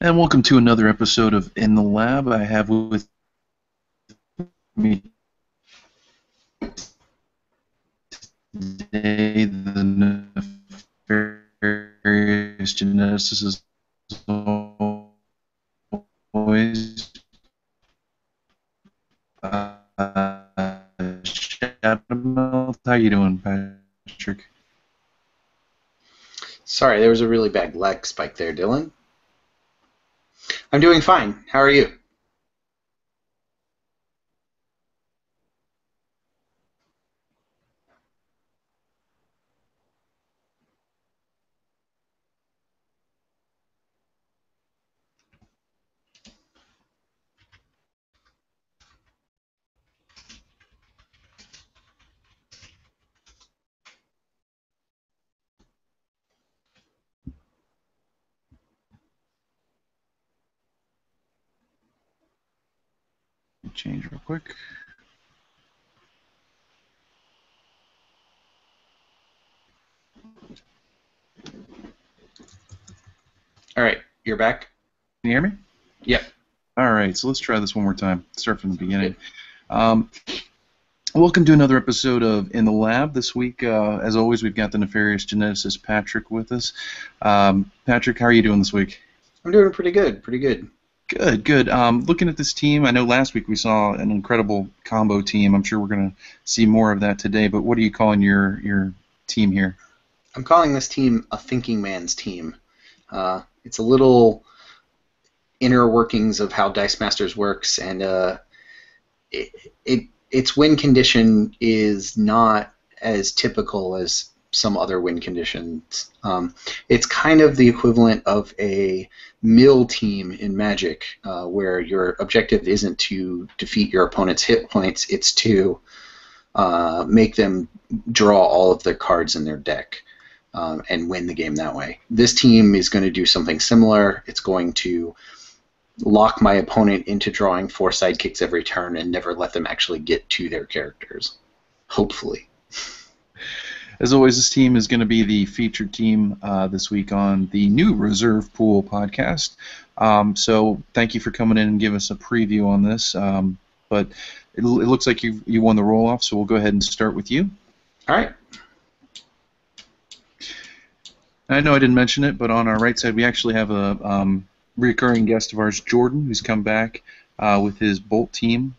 And welcome to another episode of In the Lab. I have with me today the nefarious geneticist as always, Shadowmouth. How you doing, Patrick? Sorry, there was a really bad lag spike there, Dylan. I'm doing fine. How are you? Change real quick. All right, you're back? Can you hear me? Yep. All right, so let's try this one more time. Start from the beginning. Welcome to another episode of In the Lab. This week, as always, we've got the nefarious geneticist Patrick with us. Patrick, how are you doing this week? I'm doing pretty good, pretty good. Good, good. Looking at this team, I know last week we saw an incredible combo team. I'm sure we're going to see more of that today, but what are you calling your team here? I'm calling this team a thinking man's team. It's a little inner workings of how Dice Masters works, and its win condition is not as typical as some other win conditions. It's kind of the equivalent of a mill team in Magic, where your objective isn't to defeat your opponent's hit points, it's to make them draw all of their cards in their deck and win the game that way. This team is going to do something similar. It's going to lock my opponent into drawing 4 sidekicks every turn and never let them actually get to their characters. Hopefully. As always, this team is going to be the featured team this week on the new Reserve Pool podcast. So thank you for coming in and giving us a preview on this. But it looks like you won the roll-off, so we'll go ahead and start with you. All right. I know I didn't mention it, but on our right side we actually have a recurring guest of ours, Jordan, who's come back with his Bolt team.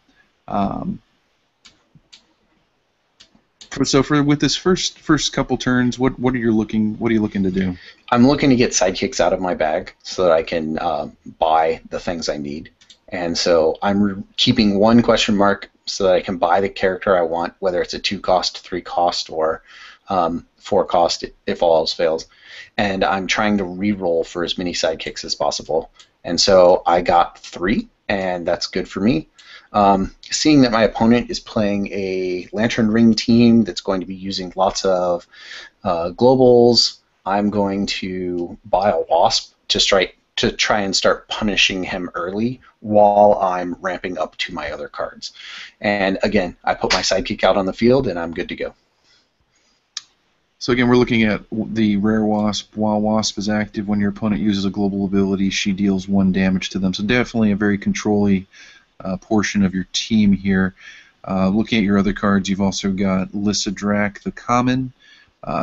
With this first couple turns, what are you looking to do? I'm looking to get sidekicks out of my bag so that I can buy the things I need, and so I'm keeping one question mark so that I can buy the character I want, whether it's a 2-cost, 3-cost, or 4-cost if all else fails. And I'm trying to re-roll for as many sidekicks as possible. And so I got 3, and that's good for me. Seeing that my opponent is playing a Lantern Ring team that's going to be using lots of globals, I'm going to buy a Wasp to try and start punishing him early while I'm ramping up to my other cards. And again, I put my sidekick out on the field, and I'm good to go. So again, we're looking at the Rare Wasp. While Wasp is active, when your opponent uses a global ability, she deals 1 damage to them. So definitely a very control-y portion of your team here. Looking at your other cards, you've also got Lyssadrak the Common,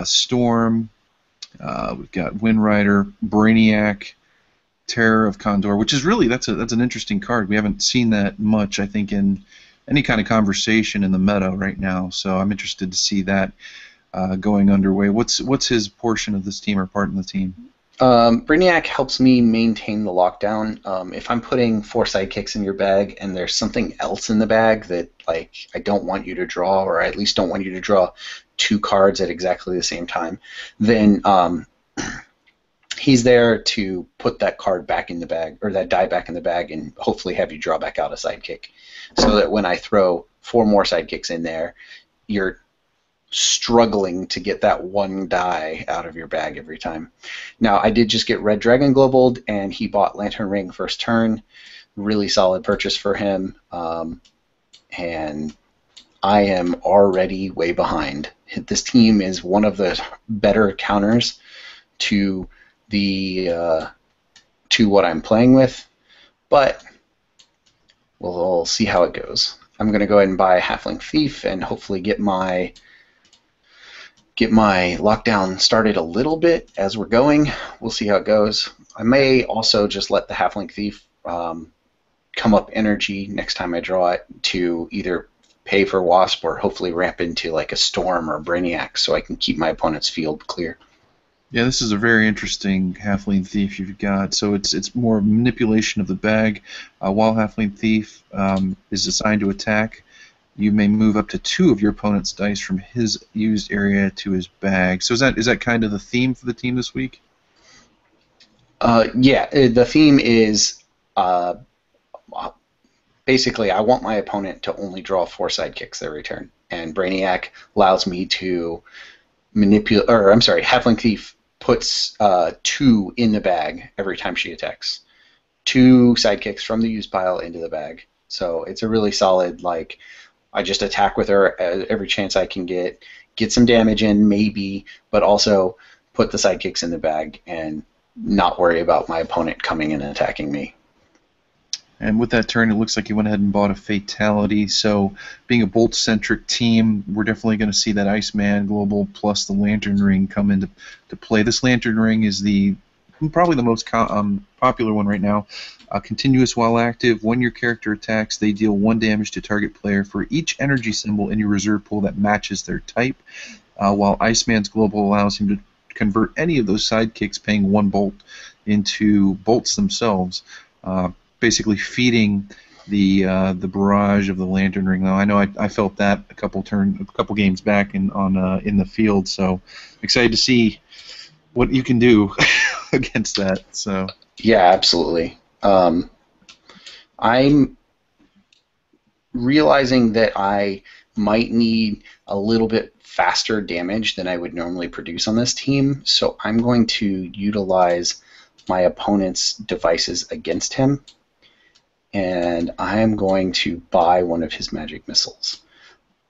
Storm, we've got Windrider, Brainiac, Terror of Condor, which is really, that's an interesting card. We haven't seen that much, I think, in any kind of conversation in the meta right now. So I'm interested to see that going underway. What's his portion of this team or part in the team? Brainiac helps me maintain the lockdown. If I'm putting 4 sidekicks in your bag and there's something else in the bag that I don't want you to draw, or I at least don't want you to draw 2 cards at exactly the same time, then he's there to put that card back in the bag, or that die back in the bag, and hopefully have you draw back out a sidekick, so that when I throw 4 more sidekicks in there, you're struggling to get that 1 die out of your bag every time. Now, I did just get Red Dragon globaled, and he bought Lantern Ring first turn. Really solid purchase for him, and I am already way behind. This team is one of the better counters to the to what I'm playing with, but we'll see how it goes. I'm going to go ahead and buy Halfling Thief and hopefully get my lockdown started a little bit as we're going. We'll see how it goes. I may also just let the Halfling Thief come up energy next time I draw it to either pay for Wasp or hopefully ramp into like a Storm or a Brainiac so I can keep my opponent's field clear. Yeah, this is a very interesting Halfling Thief you've got. So it's more manipulation of the bag. While Halfling Thief is assigned to attack, you may move up to 2 of your opponent's dice from his used area to his bag. So is that kind of the theme for the team this week? Yeah, the theme is basically I want my opponent to only draw 4 sidekicks every turn, and Brainiac allows me to manipulate. Or I'm sorry, Halfling Thief puts 2 in the bag every time she attacks. 2 sidekicks from the used pile into the bag. So it's a really solid, like, I just attack with her every chance I can get some damage in, maybe, but also put the sidekicks in the bag and not worry about my opponent coming in and attacking me. And with that turn, it looks like you went ahead and bought a Fatality. So, being a Bolt-centric team, we're definitely going to see that Iceman Global plus the Lantern Ring come into play. This Lantern Ring is probably the most popular one right now. Continuous while active. When your character attacks, they deal 1 damage to target player for each energy symbol in your reserve pool that matches their type. While Iceman's Global allows him to convert any of those sidekicks paying 1 bolt into bolts themselves. Basically feeding the barrage of the Lantern Ring. Now I know I felt that a couple games back in the field. So excited to see what you can do against that. So yeah, absolutely. I'm realizing that I might need a little bit faster damage than I would normally produce on this team, so I'm going to utilize my opponent's devices against him, and I'm going to buy one of his magic missiles.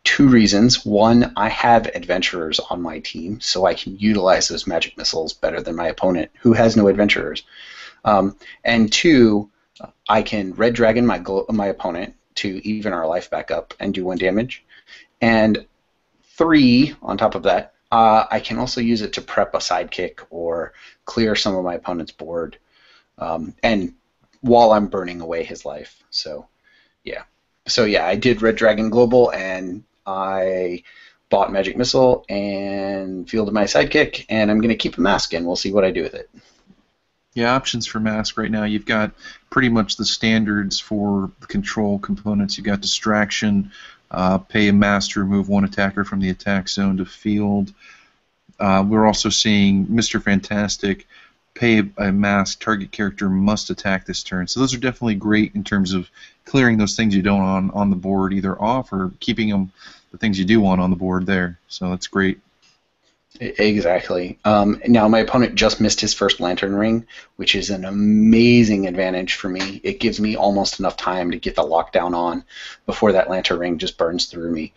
2 reasons. 1, I have adventurers on my team, so I can utilize those magic missiles better than my opponent, who has no adventurers. And 2, I can Red Dragon my opponent to even our life back up and do 1 damage. And 3, on top of that, I can also use it to prep a sidekick or clear some of my opponent's board, and while I'm burning away his life. So yeah, I did Red Dragon Global, and I bought Magic Missile and fielded my sidekick, and I'm going to keep a mask, and we'll see what I do with it. Yeah, options for mask right now. You've got pretty much the standards for the control components. You've got distraction, pay a mask to remove 1 attacker from the attack zone to field. We're also seeing Mr. Fantastic, pay a mask, target character must attack this turn. So those are definitely great in terms of clearing those things you don't want on the board, either off or keeping them, the things you do want on the board there. So that's great. Exactly. Now my opponent just missed his first Lantern Ring, which is an amazing advantage for me. It gives me almost enough time to get the lockdown on before that Lantern Ring just burns through me.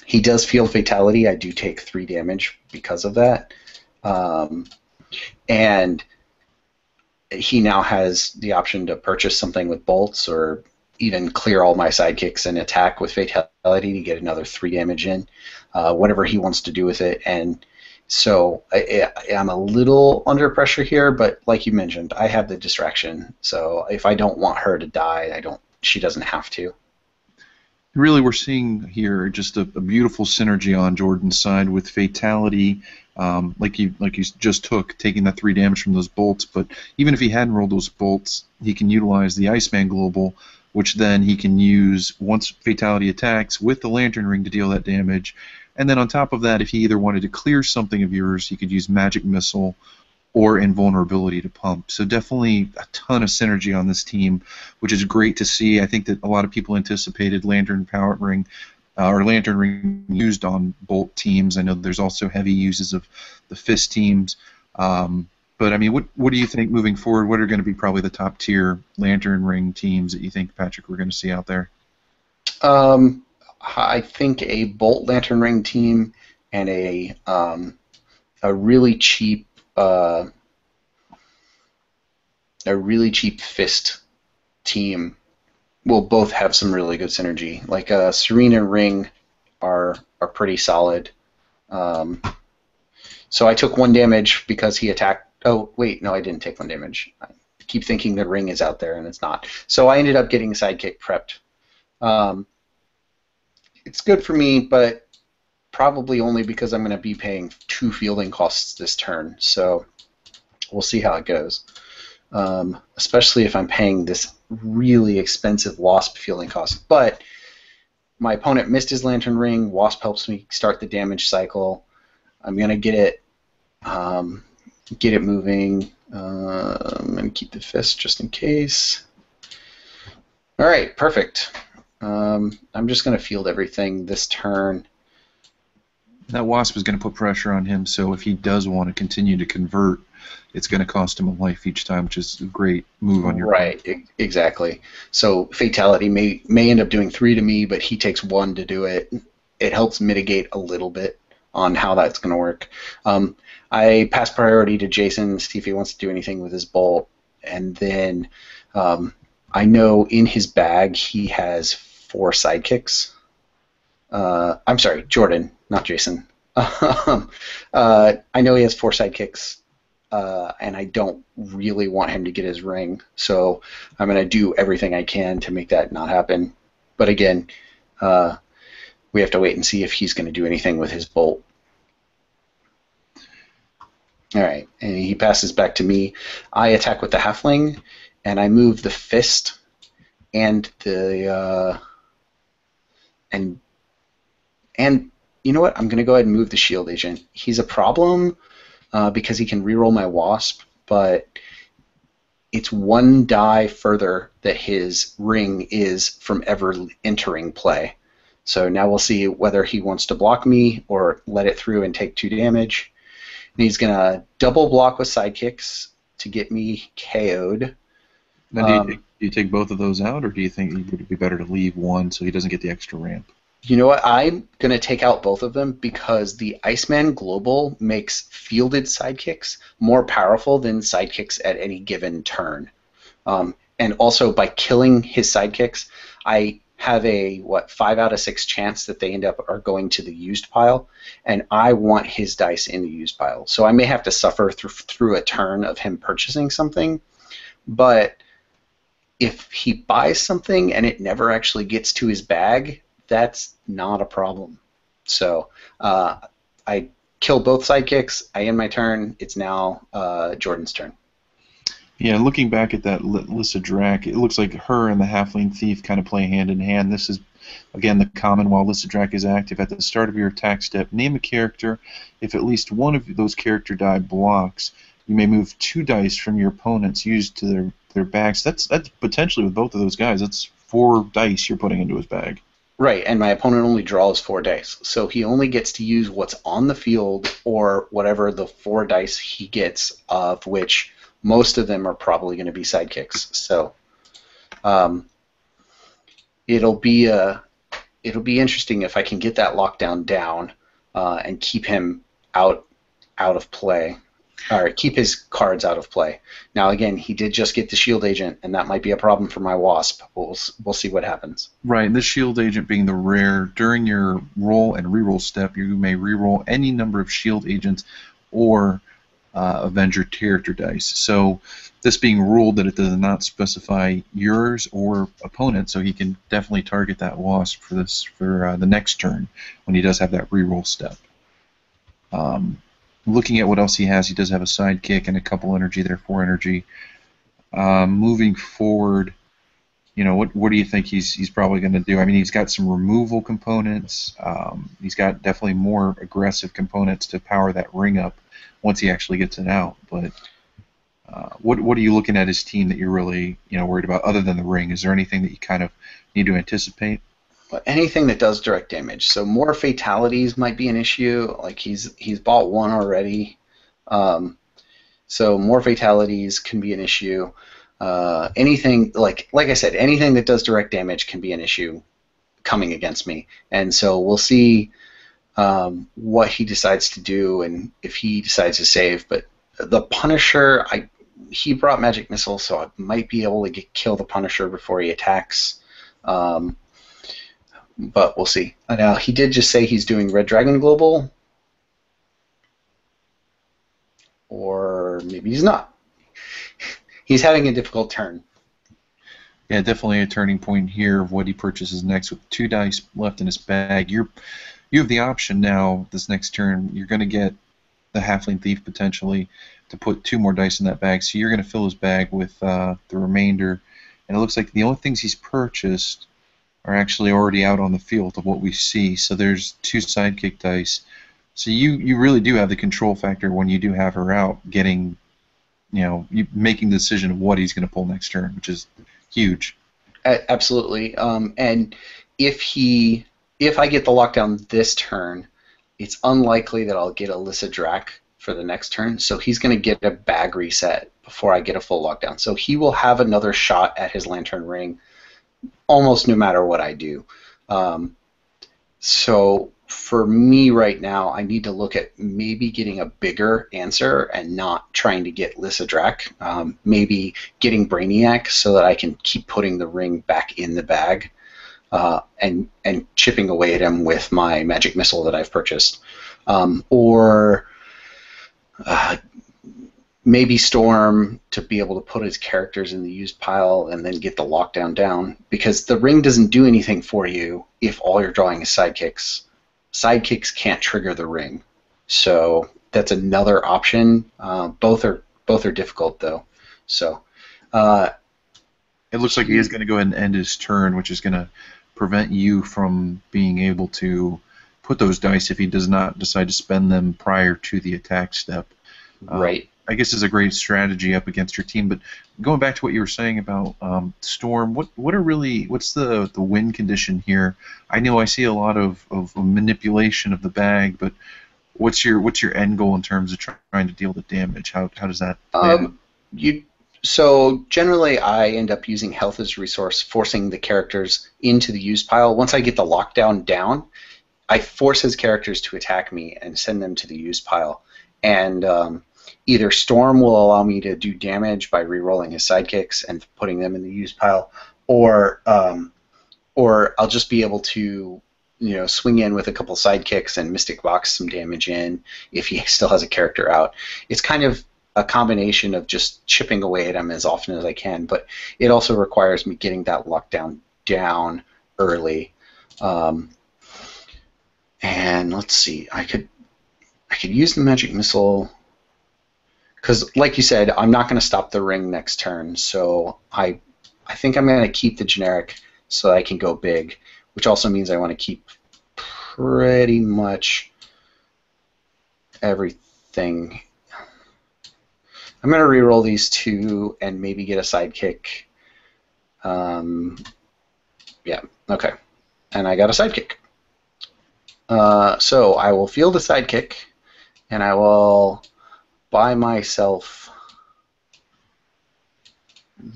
He does field Fatality. I do take 3 damage because of that. And he now has the option to purchase something with bolts or even clear all my sidekicks and attack with Fatality to get another 3 damage in, whatever he wants to do with it. And so I'm a little under pressure here, but like you mentioned, I have the distraction. So if I don't want her to die, she doesn't have to. Really, we're seeing here just a beautiful synergy on Jordan's side with Fatality, like you just took, taking that 3 damage from those bolts. But even if he hadn't rolled those bolts, he can utilize the Iceman Global, which then he can use once Fatality attacks with the Lantern Ring to deal that damage. And then on top of that, if he either wanted to clear something of yours, he could use Magic Missile or Invulnerability to pump. So definitely a ton of synergy on this team, which is great to see. I think that a lot of people anticipated Lantern Ring used on Bolt teams. I know there's also heavy uses of the Fist teams. But I mean, what do you think moving forward? What are going to be probably the top tier Lantern Ring teams that you think, Patrick, we're going to see out there? I think a Bolt Lantern Ring team and a really cheap a really cheap fist team will both have some really good synergy. Like Serena and Ring are pretty solid. Um, so I took 1 damage because he attacked. Oh wait, no, I didn't take 1 damage. I keep thinking the Ring is out there and it's not. So I ended up getting Sidekick prepped. Um, it's good for me, but probably only because I'm going to be paying 2 fielding costs this turn. So we'll see how it goes. Especially if I'm paying this really expensive Wasp fielding cost. But my opponent missed his Lantern Ring. Wasp helps me start the damage cycle. I'm gonna get it moving. I'm gonna keep the fist just in case. All right, perfect. I'm just gonna field everything this turn. That Wasp is going to put pressure on him, so if he does want to continue to convert, it's going to cost him a life each time, which is a great move on your part. Right, exactly. So Fatality may end up doing 3 to me, but he takes 1 to do it. It helps mitigate a little bit on how that's going to work. I pass priority to Jason, see if he wants to do anything with his bolt, and then I know in his bag he has 4 sidekicks. I'm sorry, Jordan, not Jason. I know he has 4 sidekicks, and I don't really want him to get his ring, so I'm going to do everything I can to make that not happen. But again, we have to wait and see if he's going to do anything with his bolt. All right, and he passes back to me. I attack with the halfling, and I move the fist and the and you know what? I'm going to go ahead and move the shield agent. He's a problem because he can reroll my wasp, but it's 1 die further that his ring is from ever entering play. So now we'll see whether he wants to block me or let it through and take 2 damage. And he's going to double block with sidekicks to get me KO'd. Now, do you take both of those out, or do you think it would be better to leave one so he doesn't get the extra ramp? You know what? I'm going to take out both of them because the Iceman Global makes fielded sidekicks more powerful than sidekicks at any given turn. And also, by killing his sidekicks, I have a 5 out of 6 chance that they end up are going to the used pile, and I want his dice in the used pile. So I may have to suffer through a turn of him purchasing something, but if he buys something and it never actually gets to his bag, that's not a problem. So I kill both sidekicks. I end my turn. It's now Jordan's turn. Yeah, looking back at that Lissa Drac, it looks like her and the Halfling Thief kind of play hand in hand. This is, again, the common while Lissa Drac is active. At the start of your attack step, name a character. If at least one of those character die blocks, you may move 2 dice from your opponent's used to their bags. That's potentially with both of those guys. That's 4 dice you're putting into his bag. Right, and my opponent only draws 4 dice, so he only gets to use what's on the field or whatever the 4 dice he gets, of which most of them are probably going to be sidekicks. So it'll be interesting if I can get that lockdown down and keep him out of play, or keep his cards out of play. Now again, he did just get the shield agent, and that might be a problem for my wasp. We'll see what happens. Right, and the shield agent being the rare, during your roll and reroll step, you may reroll any number of shield agents or Avenger character dice. So this being ruled that it does not specify yours or opponent, so he can definitely target that wasp for the next turn when he does have that reroll step. Looking at what else he has, he does have a sidekick and a couple energy there, 4 energy. Moving forward, what do you think he's probably going to do? I mean, he's got some removal components. He's got definitely more aggressive components to power that ring up once he actually gets it out. But what are you looking at his team that you're really worried about other than the ring? Is there anything that you kind of need to anticipate? Anything that does direct damage. So more fatalities might be an issue. Like he's bought 1 already. So more fatalities can be an issue. Anything like I said, anything that does direct damage can be an issue coming against me. And so we'll see what he decides to do and if he decides to save. But the Punisher, he brought Magic Missile, so I might be able to kill the Punisher before he attacks. But we'll see. Now, he did just say he's doing Red Dragon Global. Or maybe he's not. He's having a difficult turn. Yeah, definitely a turning point here of what he purchases next. With 2 dice left in his bag, you have the option now this next turn. You're going to get the Halfling Thief potentially to put 2 more dice in that bag. So you're going to fill his bag with the remainder. And it looks like the only things he's purchased are actually already out on the field of what we see. So there's 2 sidekick dice. So you really do have the control factor when you do have her out, getting, you making the decision of what he's going to pull next turn, which is huge. Absolutely. And if I get the lockdown this turn, it's unlikely that I'll get Alyssa Drac for the next turn. So he's going to get a bag reset before I get a full lockdown. So he will have another shot at his Lantern Ring almost no matter what I do. So for me right now, I need to look at maybe getting a bigger answer and not trying to get Lyssa Drac. Maybe getting Brainiac so that I can keep putting the ring back in the bag and chipping away at him with my Magic Missile that I've purchased. Or maybe Storm to be able to put his characters in the used pile and then get the lockdown down, because the ring doesn't do anything for you if all you're drawing is sidekicks. Sidekicks can't trigger the ring, so that's another option. Both are difficult though. So it looks like he is going to go ahead and end his turn, which is going to prevent you from being able to put those dice if he does not decide to spend them prior to the attack step. Right. I guess is a great strategy up against your team. But going back to what you were saying about Storm, what's the win condition here? I know I see a lot of manipulation of the bag, but what's your end goal in terms of trying to deal the damage? How does that play out? So generally I end up using health as a resource, forcing the characters into the used pile. Once I get the lockdown down, I force his characters to attack me and send them to the used pile. And either Storm will allow me to do damage by re-rolling his sidekicks and putting them in the used pile, or I'll just be able to swing in with a couple sidekicks and Mystic Box some damage in if he still has a character out. It's kind of a combination of just chipping away at him as often as I can, but it also requires me getting that lockdown down early. And let's see, I could use the Magic Missile, because like you said, I'm not going to stop the ring next turn, so I think I'm going to keep the generic so I can go big, which also means I want to keep pretty much everything. I'm going to re-roll these 2 and maybe get a sidekick. Yeah, okay. And I got a sidekick. So I will field a sidekick, and I will buy myself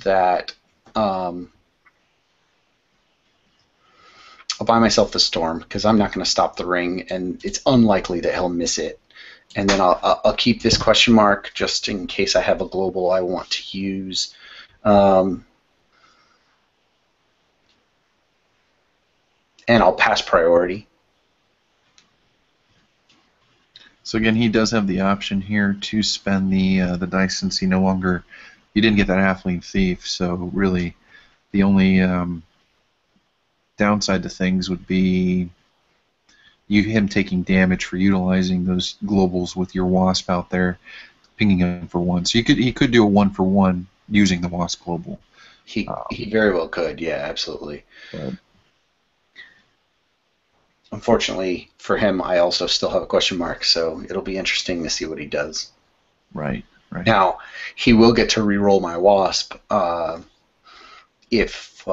that. I'll buy myself the Storm because I'm not going to stop the ring, and it's unlikely that he'll miss it. And then I'll keep this question mark just in case I have a global I want to use. And I'll pass priority. So again, he does have the option here to spend the dice since he didn't get that Halfling Thief. So really, the only downside to things would be him taking damage for utilizing those globals with your Wasp out there, pinging him for 1. So he could do a 1-for-1 using the Wasp global. He very well could, yeah, absolutely. But unfortunately for him, I also still have a question mark, so it'll be interesting to see what he does. Right. Now, he will get to re-roll my Wasp if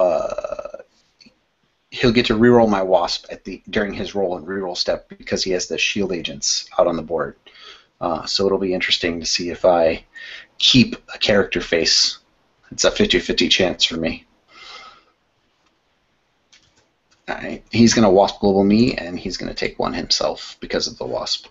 he'll get to re-roll my Wasp during his roll and re-roll step because he has the shield agents out on the board. So it'll be interesting to see if I keep a character face. It's a 50-50 chance for me. All right. He's going to Wasp Global me, and he's going to take 1 himself because of the Wasp.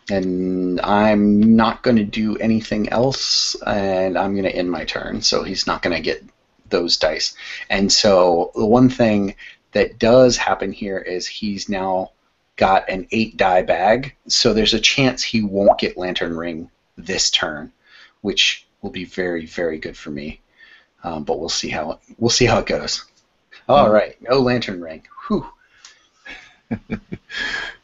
And I'm not going to do anything else, and I'm going to end my turn, so he's not going to get those dice. And so the one thing that does happen here is he's now got an 8-die bag, so there's a chance he won't get Lantern Ring this turn, which will be very, very good for me. But we'll see how it goes. All right, no Lantern Ring. Whew.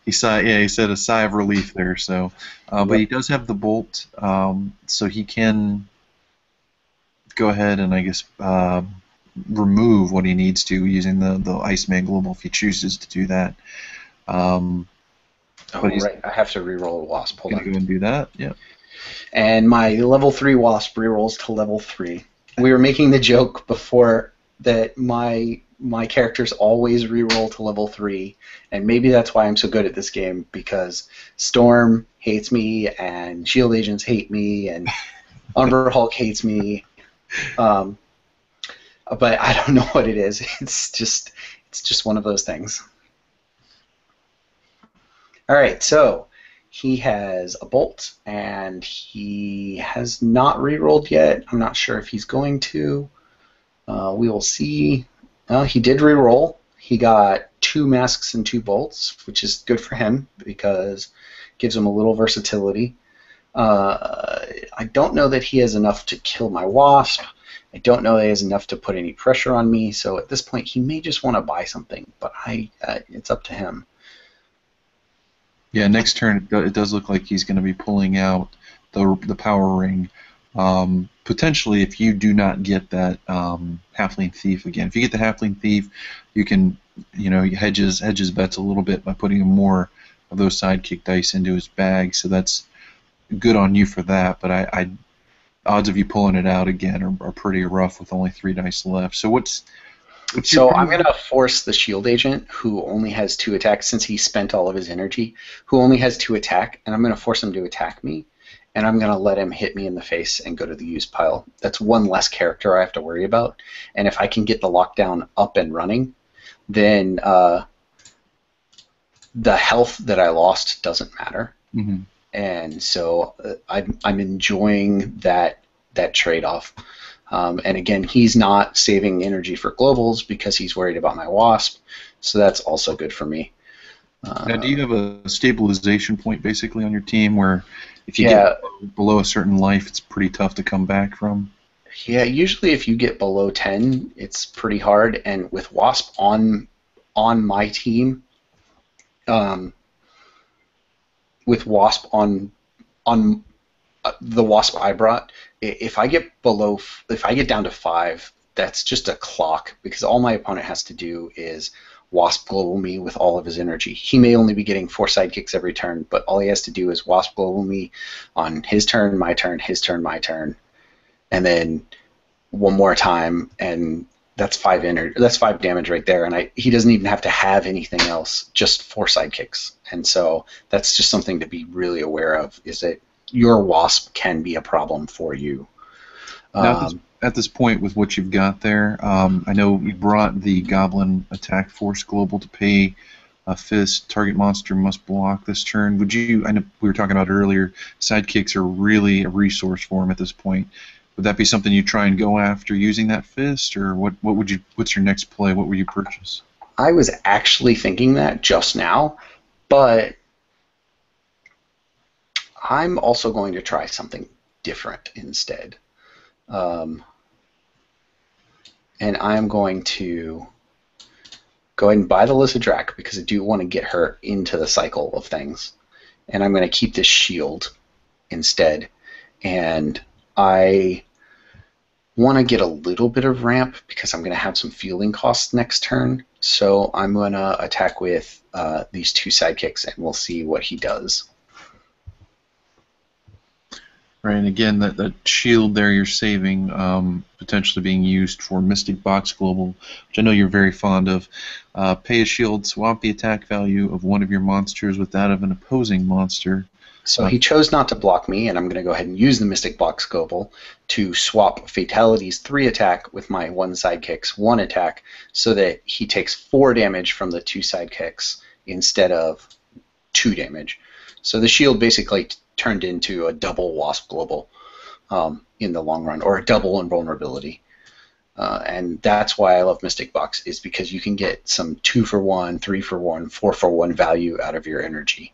He said a sigh of relief there. So, but he does have the bolt, so he can go ahead and I guess remove what he needs to using the Iceman Global if he chooses to do that. Right, I have to reroll a Wasp. Hold on. Go and do that. Yeah. And my level 3 Wasp rerolls to level 3. We were making the joke before that my characters always reroll to level 3, and maybe that's why I'm so good at this game, because Storm hates me, and Shield Agents hate me, and Umber Hulk hates me. But I don't know what it is. It's just one of those things. All right, so he has a bolt, and he has not rerolled yet. I'm not sure if he's going to. We will see. He did reroll. He got 2 masks and 2 bolts, which is good for him because it gives him a little versatility. I don't know that he has enough to kill my Wasp. I don't know that he has enough to put any pressure on me. So at this point, he may just want to buy something, but it's up to him. Yeah, next turn it does look like he's going to be pulling out the power ring. Potentially, if you do not get that Halfling Thief again, if you get the Halfling Thief, you can hedges bets a little bit by putting more of those sidekick dice into his bag. So that's good on you for that. But I odds of you pulling it out again are pretty rough with only 3 dice left. So So I'm going to force the Shield Agent, who only has 2 attacks since he spent all of his energy, who only has 2 attack, and I'm going to force him to attack me, and I'm going to let him hit me in the face and go to the use pile. That's one less character I have to worry about, and if I can get the lockdown up and running, then the health that I lost doesn't matter. Mm-hmm. And so I'm enjoying that trade-off. And again, he's not saving energy for globals because he's worried about my Wasp, so that's also good for me. Now, do you have a stabilization point basically on your team where if you get below a certain life, it's pretty tough to come back from? Yeah, usually if you get below 10, it's pretty hard. And with Wasp on my team, with Wasp on the Wasp I brought, if I get down to 5, that's just a clock, because all my opponent has to do is Wasp Global me with all of his energy. He may only be getting 4 sidekicks every turn, but all he has to do is Wasp Global me on his turn, my turn, his turn, my turn, and then one more time, and that's 5 damage right there. And he doesn't even have to have anything else, just 4 sidekicks. And so that's just something to be really aware of, is that your Wasp can be a problem for you. Now, at this point, with what you've got there, I know you brought the Goblin Attack Force Global to pay a fist. Target monster must block this turn. I know we were talking about earlier, sidekicks are really a resource for him at this point. Would that be something you try and go after using that fist, or what's your next play? What would you purchase? I was actually thinking that just now, but I'm also going to try something different instead. And I'm going to go ahead and buy the Lysidrak because I do want to get her into the cycle of things. And I'm going to keep this shield instead. And I want to get a little bit of ramp because I'm going to have some fielding costs next turn. So I'm going to attack with these 2 sidekicks, and we'll see what he does. Right, and again, that shield there you're saving, potentially being used for Mystic Box Global, which I know you're very fond of. Pay a shield, swap the attack value of one of your monsters with that of an opposing monster. So he chose not to block me, and I'm going to go ahead and use the Mystic Box Global to swap Fatality's 3 attack with my 1 sidekick's 1 attack, so that he takes 4 damage from the 2 sidekicks instead of 2 damage. So the shield basically turned into a double Wasp Global in the long run, or a double invulnerability. And that's why I love Mystic Box, is because you can get some 2-for-1, 3-for-1, 4-for-1 value out of your energy.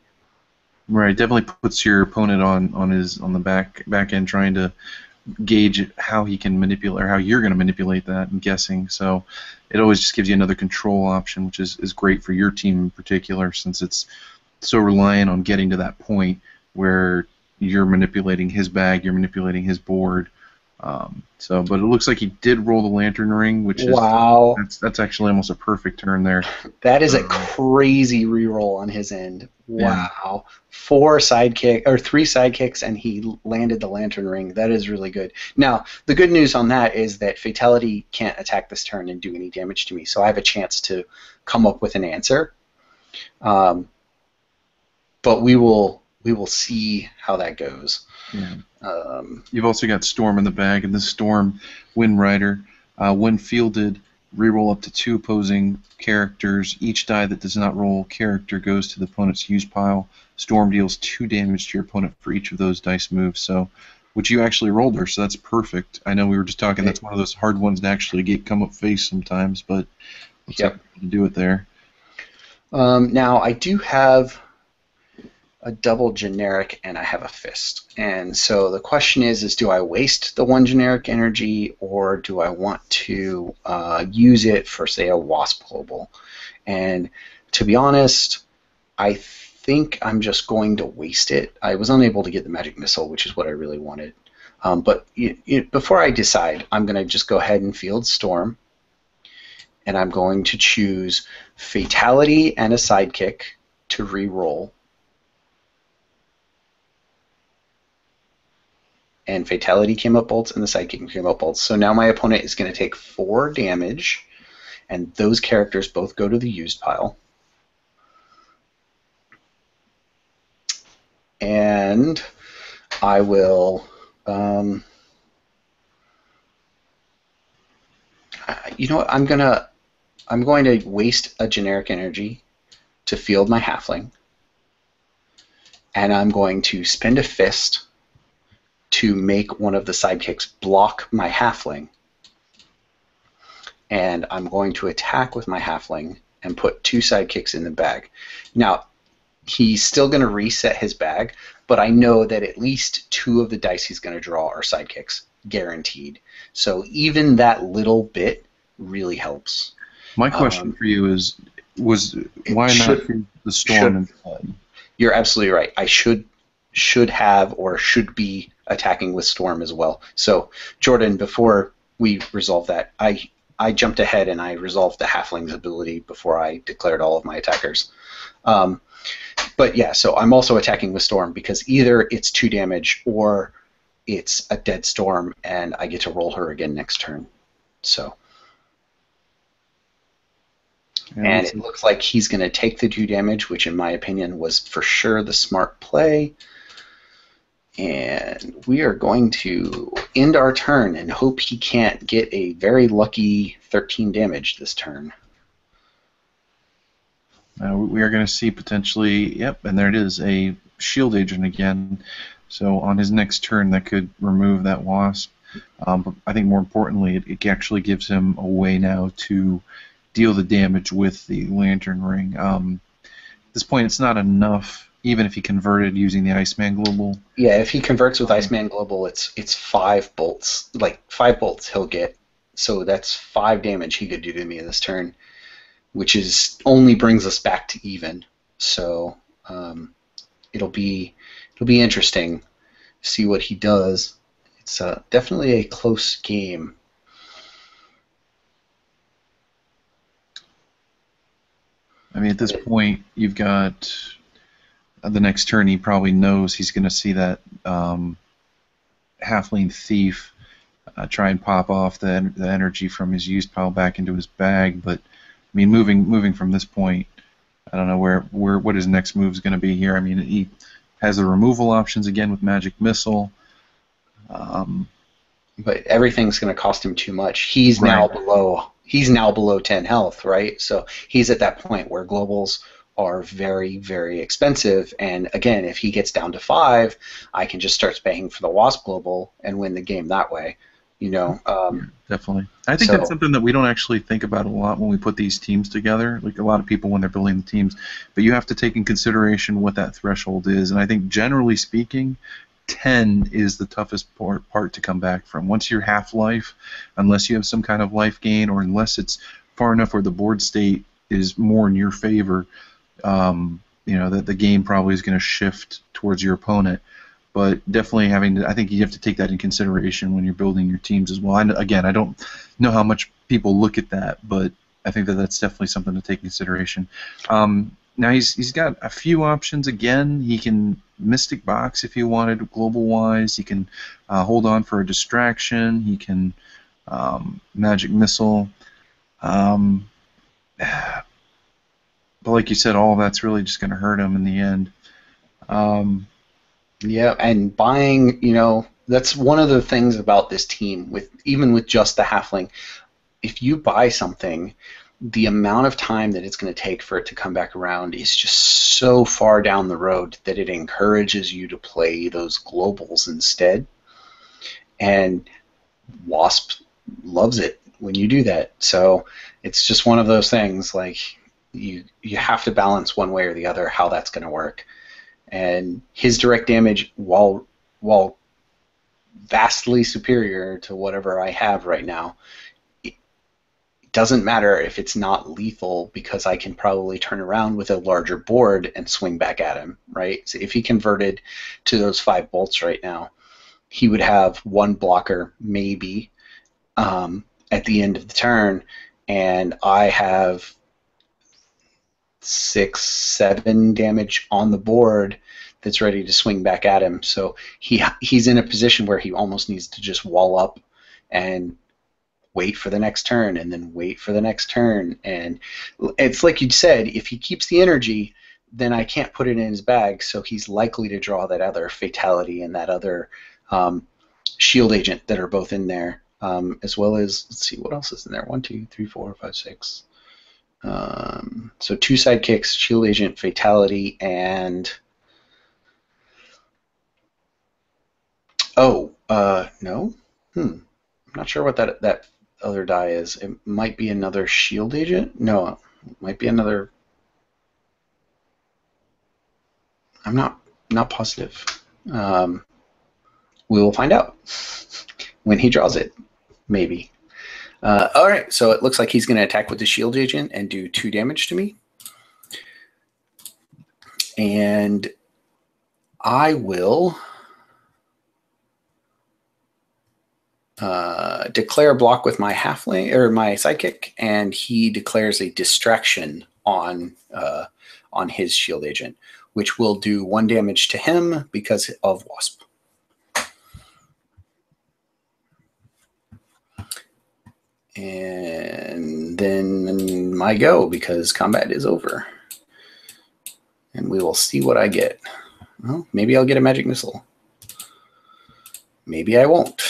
Right, definitely puts your opponent on the back end, trying to gauge how he can manipulate, or how you're going to manipulate that, and guessing. So it always just gives you another control option, which is great for your team in particular, since it's so reliant on getting to that point where you're manipulating his bag, you're manipulating his board. But it looks like he did roll the Lantern Ring, which is wow. That's actually almost a perfect turn there. That is a crazy reroll on his end. Wow. Yeah. 3 sidekicks, and he landed the Lantern Ring. That is really good. Now, the good news on that is that Fatality can't attack this turn and do any damage to me, so I have a chance to come up with an answer. But we will see how that goes. Yeah. You've also got Storm in the bag, and this Storm Wind Rider, when fielded, reroll up to 2 opposing characters. Each die that does not roll character goes to the opponent's use pile. Storm deals 2 damage to your opponent for each of those dice moves. So, which you actually rolled her, so that's perfect. I know we were just talking, that's one of those hard ones to actually come up face sometimes, but looks like you can do it there. Now, I do have a double generic, and I have a fist. And so the question is do I waste the 1 generic energy, or do I want to use it for, say, a Wasp Global? And to be honest, I think I'm just going to waste it. I was unable to get the Magic Missile, which is what I really wanted. But before I decide, I'm going to just go ahead and field Storm, and I'm going to choose Fatality and a Sidekick to re-roll. And Fatality came up bolts, and the Sidekick came up bolts. So now my opponent is going to take 4 damage, and those characters both go to the used pile. And I will, you know what? I'm going to waste a generic energy to field my Halfling, and I'm going to spend a fist to make one of the sidekicks block my Halfling, and I'm going to attack with my Halfling and put 2 sidekicks in the bag. Now, he's still going to reset his bag, but I know that at least 2 of the dice he's going to draw are sidekicks, guaranteed. So even that little bit really helps. My question for you was why not the Storm instead? You're absolutely right. I should have, or should be, attacking with Storm as well. So, Jordan, before we resolve that, I jumped ahead and I resolved the Halfling's ability before I declared all of my attackers. But yeah, so I'm also attacking with Storm because either it's 2 damage or it's a dead Storm and I get to roll her again next turn. So, and it looks like he's going to take the 2 damage, which in my opinion was for sure the smart play. And we are going to end our turn and hope he can't get a very lucky 13 damage this turn. We are going to see potentially, yep, and there it is, a Shield Agent again. So on his next turn, that could remove that Wasp. But I think more importantly, it actually gives him a way now to deal the damage with the Lantern Ring. At this point, it's not enough. Even if he converted using the Iceman Global. Yeah, if he converts with Iceman Global, it's 5 bolts. Like 5 bolts he'll get. So that's 5 damage he could do to me in this turn, which only brings us back to even. So it'll be interesting to see what he does. It's definitely a close game. I mean, at this point, you've got the next turn. He probably knows he's going to see that Halfling Thief try and pop off the energy from his used pile back into his bag. But I mean, moving from this point, I don't know what his next move is going to be here. I mean, he has the removal options again with Magic Missile. But everything's going to cost him too much. He's now below 10 health, right? So he's at that point where globals are very, very expensive. And again, if he gets down to 5, I can just start paying for the Wasp Global and win the game that way. You know, Yeah, definitely. I think that's so something that we don't actually think about a lot when we put these teams together. Like a lot of people when they're building the teams, but you have to take in consideration what that threshold is. And I think generally speaking, 10 is the toughest part to come back from. Once you're half-life, unless you have some kind of life gain, or unless it's far enough where the board state is more in your favor, that the game probably is going to shift towards your opponent. But definitely I think you have to take that in consideration when you're building your teams as well. Again, I don't know how much people look at that, but I think that that's definitely something to take in consideration. Now he's got a few options. Again, he can Mystic Box if he wanted global wise. He can hold on for a distraction. He can Magic Missile. But like you said, all of that's really just going to hurt him in the end. yeah, and buying, that's one of the things about this team. Even with just the halfling, if you buy something, the amount of time that it's going to take for it to come back around is just so far down the road that it encourages you to play those globals instead. And Wasp loves it when you do that. So it's just one of those things, like you have to balance one way or the other how that's going to work. And his direct damage, while vastly superior to whatever I have right now, it doesn't matter if it's not lethal, because I can probably turn around with a larger board and swing back at him, right? So if he converted to those 5 bolts right now, he would have 1 blocker maybe at the end of the turn, and I have 6, 7 damage on the board that's ready to swing back at him. So he's in a position where he almost needs to just wall up and wait for the next turn, and then wait for the next turn. And it's like you said, if he keeps the energy, then I can't put it in his bag, so he's likely to draw that other Fatality and that other Shield Agent that are both in there, as well as, let's see, what else is in there? 1, 2, 3, 4, 5, 6. So 2 sidekicks, Shield Agent, Fatality, and no. I'm not sure what that other die is. It might be another Shield Agent. No, it might be another. I'm not positive. We will find out when he draws it, maybe. All right, so it looks like he's going to attack with the Shield Agent and do 2 damage to me. And I will declare a block with my halfling or my sidekick, and he declares a distraction on his Shield Agent, which will do 1 damage to him because of Wasp. And then my go, because combat is over. And we will see what I get. Well, maybe I'll get a Magic Missile. Maybe I won't.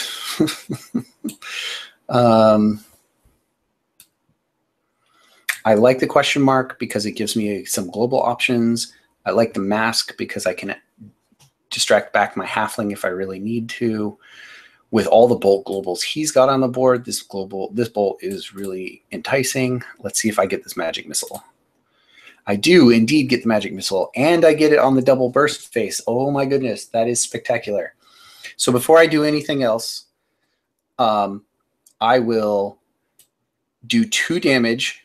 I like the question mark because it gives me some global options. I like the mask because I can distract back my halfling if I really need to. With all the bolt globals he's got on the board, this bolt is really enticing. Let's see if I get this Magic Missile. I do indeed get the Magic Missile, and I get it on the double burst face. Oh my goodness, that is spectacular. So before I do anything else, I will do 2 damage.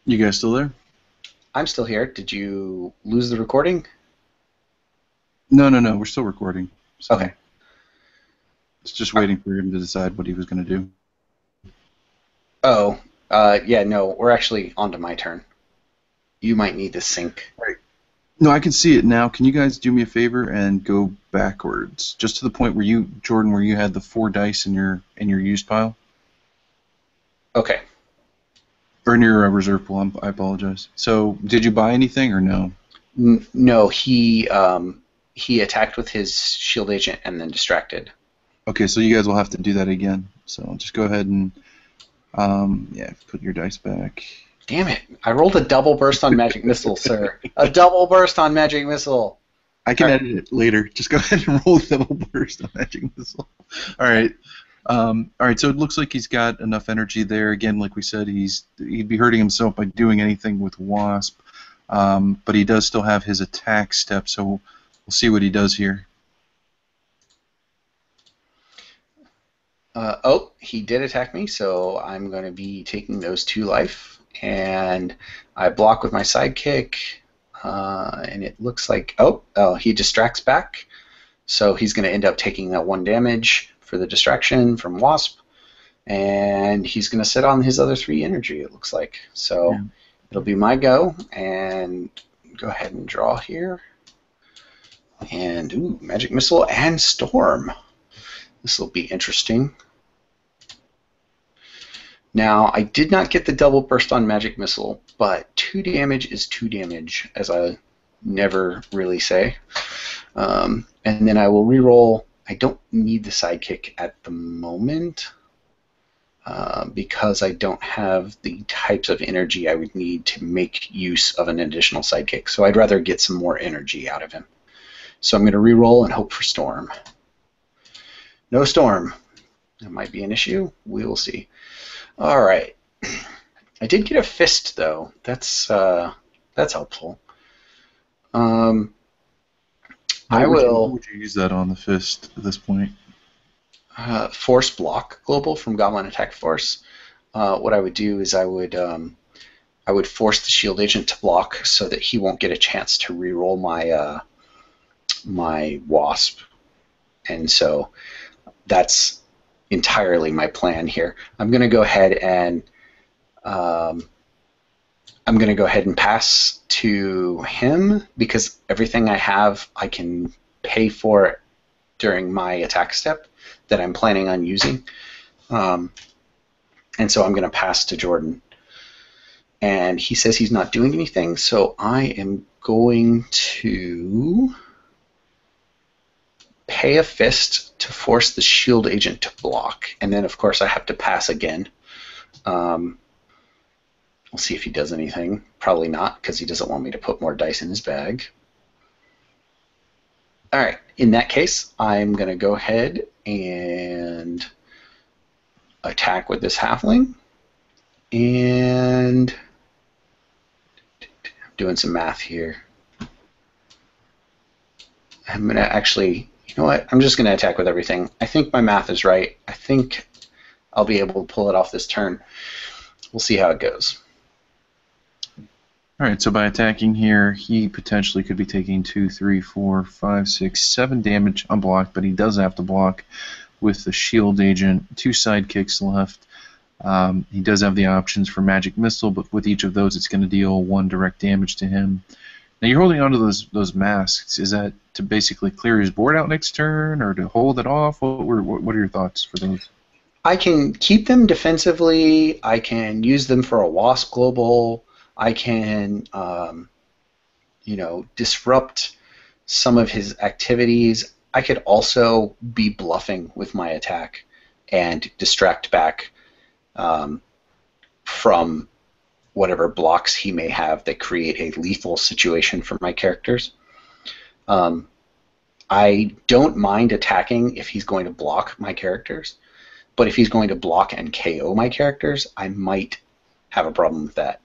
You guys still there? I'm still here. Did you lose the recording? No. We're still recording. So Okay. It's just waiting for him to decide what he was going to do. Oh, yeah, no, we're actually on to my turn. You might need to sync. Right. No, I can see it now. Can you guys do me a favor and go backwards, just to the point where you, Jordan, where you had the 4 dice in your used pile? Okay. Or in your reserve pool. I apologize. So, did you buy anything or no? No, he attacked with his Shield Agent and then distracted. Okay, so you guys will have to do that again. So just go ahead and yeah, put your dice back. Damn it! I rolled a double burst on Magic Missile, sir. A double burst on Magic Missile. I can edit it later. Just go ahead and roll the double burst on Magic Missile. All right. All right. So it looks like he's got enough energy there. Again, like we said, he'd be hurting himself by doing anything with Wasp, but he does still have his attack step. So we'll see what he does here. Oh, he did attack me, so I'm going to be taking those 2 life, and I block with my sidekick, and it looks like oh, he distracts back, so he's going to end up taking that 1 damage for the distraction from Wasp, and he's going to sit on his other 3 energy. It looks like so. Yeah. It'll be my go, and go ahead and draw here, and ooh, Magic Missile and Storm. This will be interesting. Now, I did not get the double burst on Magic Missile, but 2 damage is 2 damage, as I never really say. And then I will reroll. I don't need the sidekick at the moment because I don't have the types of energy I would need to make use of an additional sidekick. So I'd rather get some more energy out of him. So I'm going to reroll and hope for Storm. No Storm. That might be an issue. We will see. All right. I did get a fist though. That's helpful. I will. What would you use that on the fist at this point? Force block global from Goblin Attack Force. What I would do is I would force the shield agent to block so that he won't get a chance to reroll my my Wasp, and so that's entirely my plan here. I'm going to go ahead and pass to him because everything I have I can pay for during my attack step that I'm planning on using. And so I'm going to pass to Jordan. And he says he's not doing anything, so I am going to pay a fist to force the shield agent to block, and then of course I have to pass again. We'll see if he does anything. Probably not, because he doesn't want me to put more dice in his bag. Alright, in that case, I'm going to go ahead and attack with this halfling. And I'm doing some math here. I'm going to actually... You know what? I'm just going to attack with everything. I think my math is right. I think I'll be able to pull it off this turn. We'll see how it goes. All right, so by attacking here, he potentially could be taking 2, 3, 4, 5, 6, 7 damage unblocked, but he does have to block with the shield agent. 2 sidekicks left. He does have the options for Magic Missile, but with each of those, it's going to deal 1 direct damage to him. Now you're holding onto those masks. Is that to basically clear his board out next turn, or to hold it off? What are your thoughts for those? I can keep them defensively. I can use them for a Wasp global. I can, disrupt some of his activities. I could also be bluffing with my attack and distract back from whatever blocks he may have that create a lethal situation for my characters. I don't mind attacking if he's going to block my characters, but if he's going to block and KO my characters, I might have a problem with that.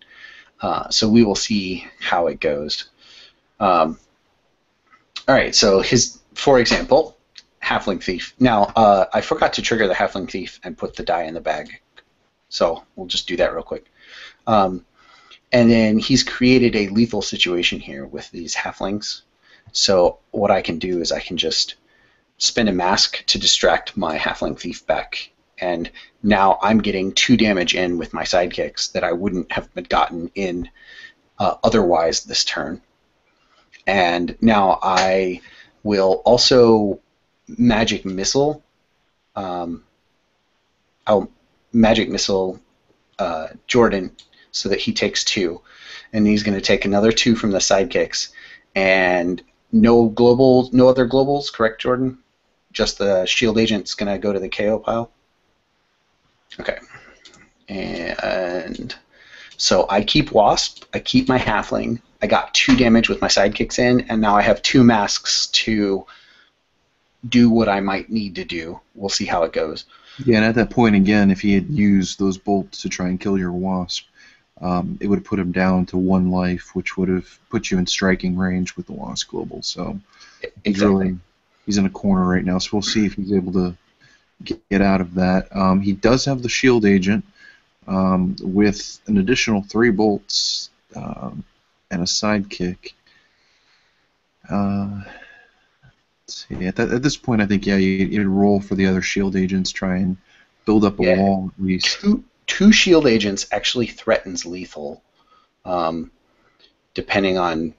So we will see how it goes. All right, so for example, Halfling Thief. Now, I forgot to trigger the Halfling Thief and put the die in the bag, so we'll just do that real quick. And then he's created a lethal situation here with these halflings. So what I can do is I can just spend a mask to distract my Halfling Thief back. And now I'm getting 2 damage in with my sidekicks that I wouldn't have gotten in otherwise this turn. And now I will also Magic Missile. I'll Magic Missile Jordan so that he takes 2. And he's going to take another 2 from the sidekicks. And no other globals, correct, Jordan? just the shield agent's going to go to the KO pile? Okay. And so I keep Wasp, I keep my Halfling, I got 2 damage with my sidekicks in, and now I have 2 masks to do what I might need to do. We'll see how it goes. Yeah, and at that point, again, if he had used those bolts to try and kill your Wasp, it would have put him down to 1 life, which would have put you in striking range with the Wasp Global. So Exactly. he's in a corner right now, so we'll see if he's able to get out of that. He does have the shield agent with an additional 3 bolts and a sidekick. Let's see. At this point, I think, yeah, you'd roll for the other shield agents, try and build up a Yeah. wall at least. Two shield agents actually threatens lethal, depending on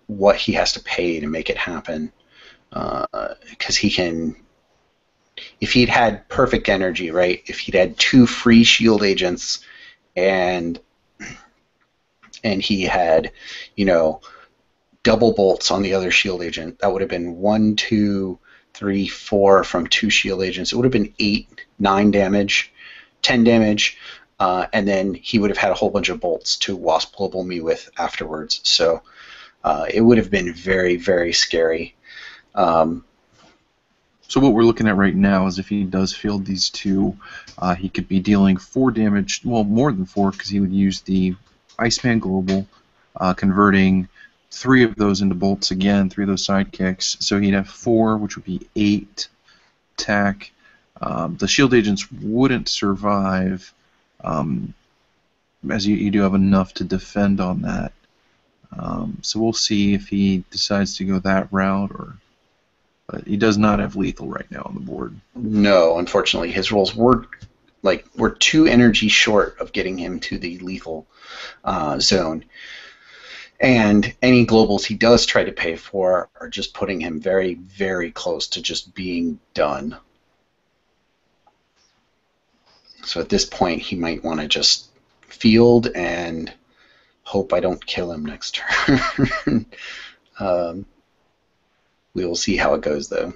what he has to pay to make it happen. Because he can, if he'd had perfect energy, right? If he'd had 2 free shield agents, and he had, double bolts on the other shield agent, that would have been 1, 2, 3, 4 from 2 shield agents. It would have been 8, 9 damage, 10 damage, and then he would have had a whole bunch of bolts to Wasp Global me with afterwards. So it would have been very, very scary. So what we're looking at right now is if he does field these 2, he could be dealing 4 damage, well, more than 4, because he would use the Iceman Global, converting 3 of those into bolts again, 3 of those sidekicks. So he'd have 4, which would be 8 attack. The shield agents wouldn't survive, as you do have enough to defend on that. So we'll see if he decides to go that route, but he does not have lethal right now on the board. No, unfortunately, his rolls were 2 energy short of getting him to the lethal zone. And any globals he does try to pay for are just putting him very, very close to just being done. So at this point, he might want to just field and hope I don't kill him next turn. We will see how it goes, though.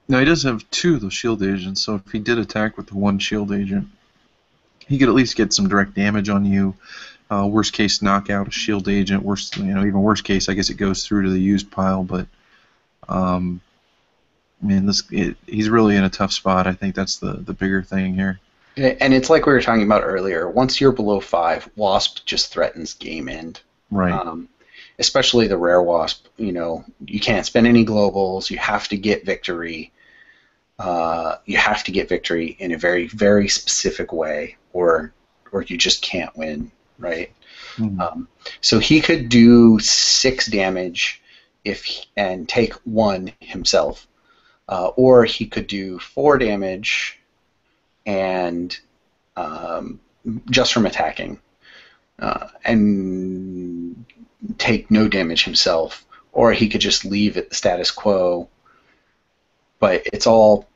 Now, he does have 2 of those shield agents, so if he did attack with the 1 shield agent, he could at least get some direct damage on you. Worst case, knock out a shield agent. Even worst case, I guess it goes through to the used pile. But he's really in a tough spot. I think that's the bigger thing here. And it's like we were talking about earlier. Once you're below 5, Wasp just threatens game end. Right. Especially the rare Wasp. You can't spend any globals. You have to get victory. You have to get victory in a very, very specific way, or you just can't win. Right. Mm-hmm. So he could do 6 damage and take 1 himself, or he could do 4 damage and just from attacking, and take no damage himself, or he could just leave it the status quo. But it's all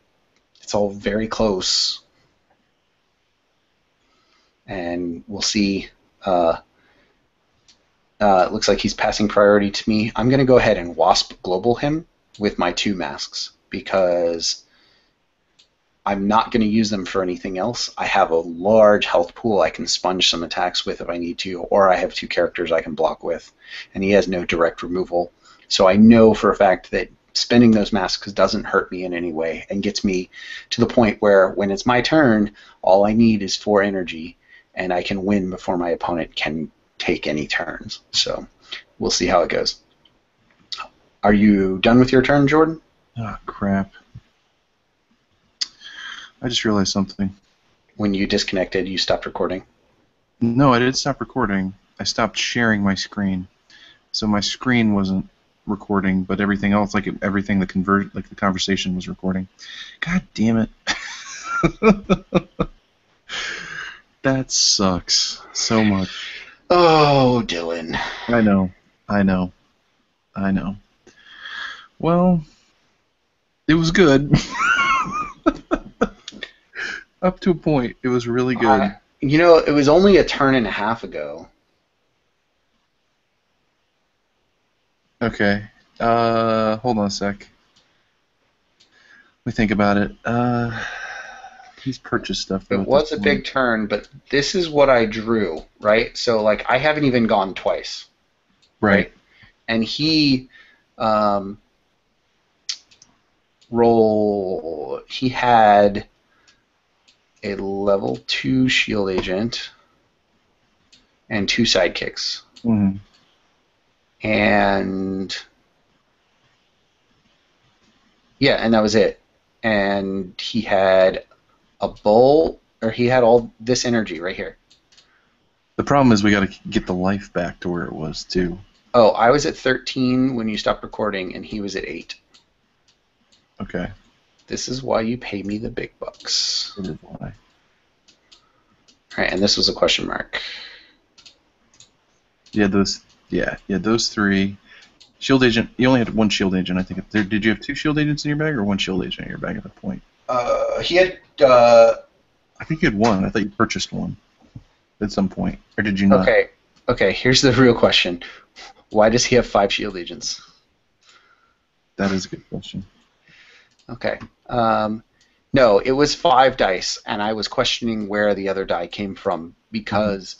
very close, and we'll see. It looks like he's passing priority to me. I'm going to go ahead and Wasp Global him with my 2 masks, because I'm not going to use them for anything else. I have a large health pool I can sponge some attacks with if I need to, or I have 2 characters I can block with, and he has no direct removal. So I know for a fact that spending those masks doesn't hurt me in any way, and gets me to the point where when it's my turn, all I need is 4 energy, and I can win before my opponent can take any turns. So we'll see how it goes. Are you done with your turn, Jordan? Ah, crap. I just realized something. When you disconnected, you stopped recording? No, I did stop recording. I stopped sharing my screen. So my screen wasn't recording, but everything else, everything the conversation was recording. God damn it. That sucks so much. Oh, Dylan. I know. Well, it was good. Up to a point, it was really good. It was only a turn and a half ago. Okay. Hold on a sec. me think about it. He's purchased stuff though It at this was a point. big turn, but this is what I drew, right? So like I haven't even gone twice, Right. right? And he um, he had a level 2 shield agent and 2 sidekicks. Mm-hmm. And yeah, and that was it. And he had a bowl, or he had all this energy right here. The problem is we got to get the life back to where it was too. Oh, I was at 13 when you stopped recording, and he was at 8. Okay. This is why you pay me the big bucks. That is why. All right, and this was a question mark. Yeah, those three. Shield agent. You only had one shield agent, I think. Did you have 2 shield agents in your bag, or 1 shield agent in your bag at that point? He had. I think you had 1. I thought you purchased 1 at some point, or did you not? Okay. Here's the real question: why does he have 5 shield agents? That is a good question. Okay. No, it was 5 dice, and I was questioning where the other die came from because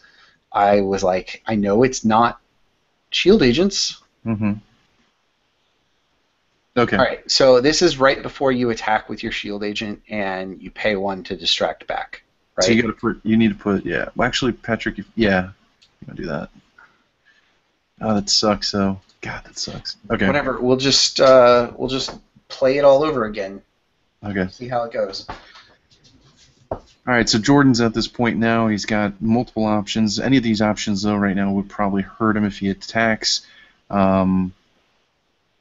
I was like, I know it's not shield agents. Mm-hmm. Okay. All right, so this is right before you attack with your shield agent, and you pay 1 to distract back. Right. So you need to put. Yeah. Well, actually, Patrick. Yeah. You gotta do that. Oh, that sucks. Though. God, that sucks. Okay. Whatever. We'll just play it all over again. Okay. See how it goes. All right. So Jordan's at this point now. He's got multiple options. Any of these options, though, right now would probably hurt him if he attacks.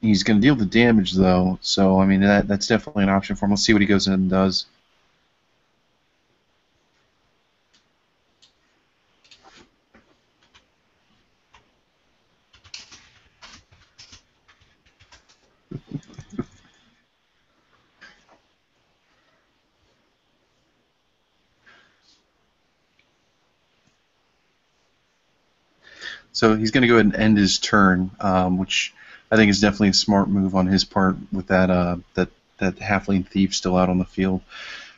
He's going to deal the damage, though. So I mean, that's definitely an option for him. Let's see what he goes in and does. So he's going to go ahead and end his turn, which I think is definitely a smart move on his part with that halfling thief still out on the field.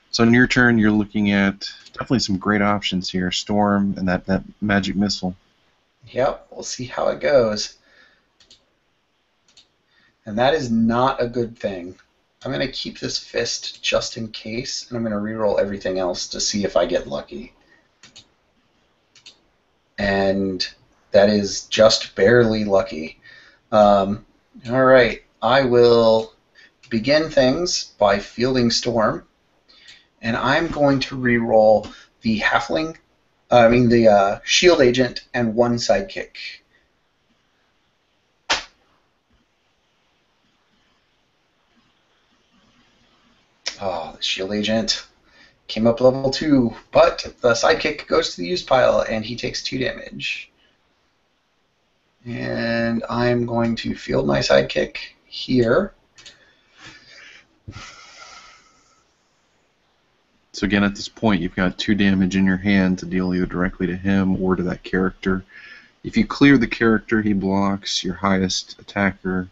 So in your turn, you're looking at definitely some great options here: Storm and that magic missile. Yep. We'll see how it goes. And that is not a good thing. I'm going to keep this fist just in case, and I'm going to reroll everything else to see if I get lucky. And that is just barely lucky. All right, I will begin things by fielding Storm, and I'm going to reroll the the shield agent and 1 sidekick. Oh, the shield agent came up level 2, but the sidekick goes to the use pile, and he takes 2 damage. And I'm going to field my sidekick here. So again, at this point, you've got 2 damage in your hand to deal either directly to him or to that character. If you clear the character, he blocks your highest attacker.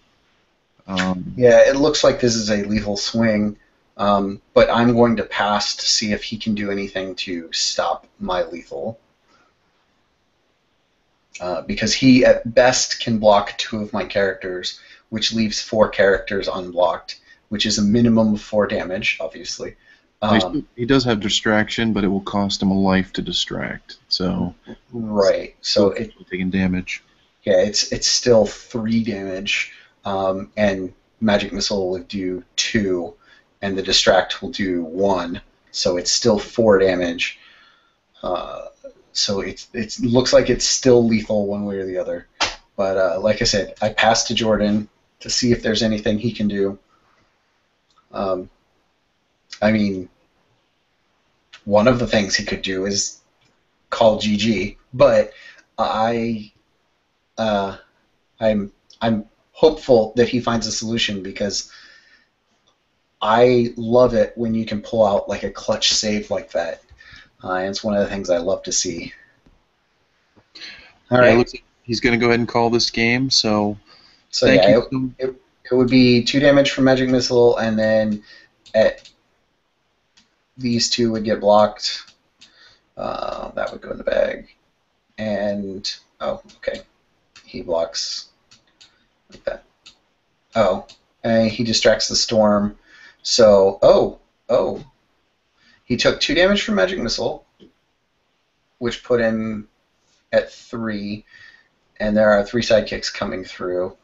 Yeah, it looks like this is a lethal swing, but I'm going to pass to see if he can do anything to stop my lethal. Because he, at best, can block 2 of my characters, which leaves 4 characters unblocked, which is a minimum of 4 damage, obviously. He does have distraction, but it will cost him a life to distract. So right. So taking damage. Yeah, it's still 3 damage, and magic missile will do 2, and the distract will do 1. So it's still 4 damage. So it looks like it's still lethal one way or the other. But like I said, I passed to Jordan to see if there's anything he can do. I mean, one of the things he could do is call GG, but I'm hopeful that he finds a solution because I love it when you can pull out like a clutch save like that. And it's one of the things I love to see. All right. Looks like he's going to go ahead and call this game. So Thank you. It would be 2 damage from magic missile, and then at these two would get blocked. That would go in the bag. And, oh, okay. He blocks like that. Oh, and he distracts the storm. So, oh. He took 2 damage from Magic Missile, which put him at 3. And there are 3 sidekicks coming through.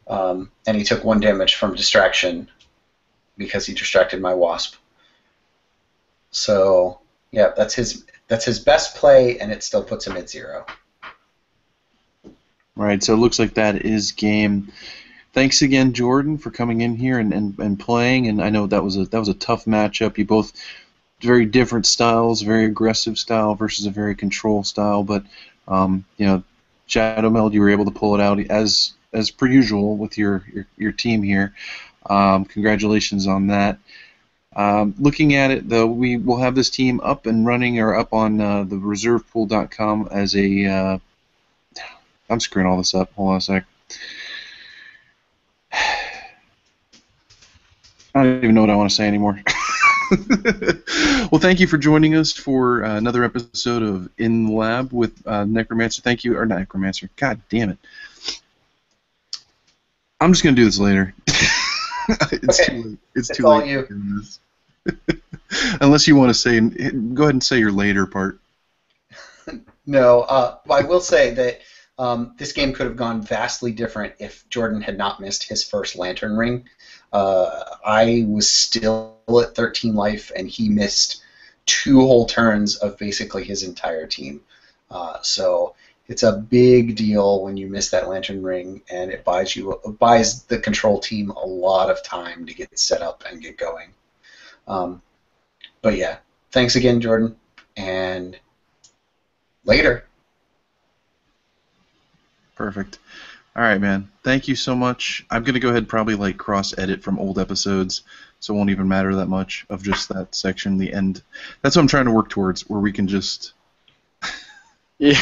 And he took 1 damage from distraction because he distracted my wasp. So, yeah, that's his best play, and it still puts him at 0. Right, so it looks like that is game. Thanks again, Jordan, for coming in here and playing. And I know that was a tough matchup. You both very different styles, very aggressive style versus a very control style. But Shadow Meld, you were able to pull it out as per usual with your team here. Congratulations on that. Looking at it, though, we will have this team up and running or up on the reservepool.com as a. I'm screwing all this up. Hold on a sec. I don't even know what I want to say anymore. Well, thank you for joining us for another episode of In the Lab with Necromancer. Thank you, or not Necromancer. God damn it. I'm just going to do this later. It's okay. too late. It's too all late. You. Unless you want to say, go ahead and say your later part. No, I will say that this game could have gone vastly different if Jordan had not missed his first Lantern Ring. I was still at 13 life, and he missed 2 whole turns of basically his entire team. So it's a big deal when you miss that Lantern Ring, and it buys the control team a lot of time to get set up and get going. But yeah, thanks again, Jordan, and later. Perfect. All right, man. Thank you so much. I'm going to go ahead and probably cross-edit from old episodes, so it won't even matter that much of just that section, the end. That's what I'm trying to work towards, where we can just... Yeah.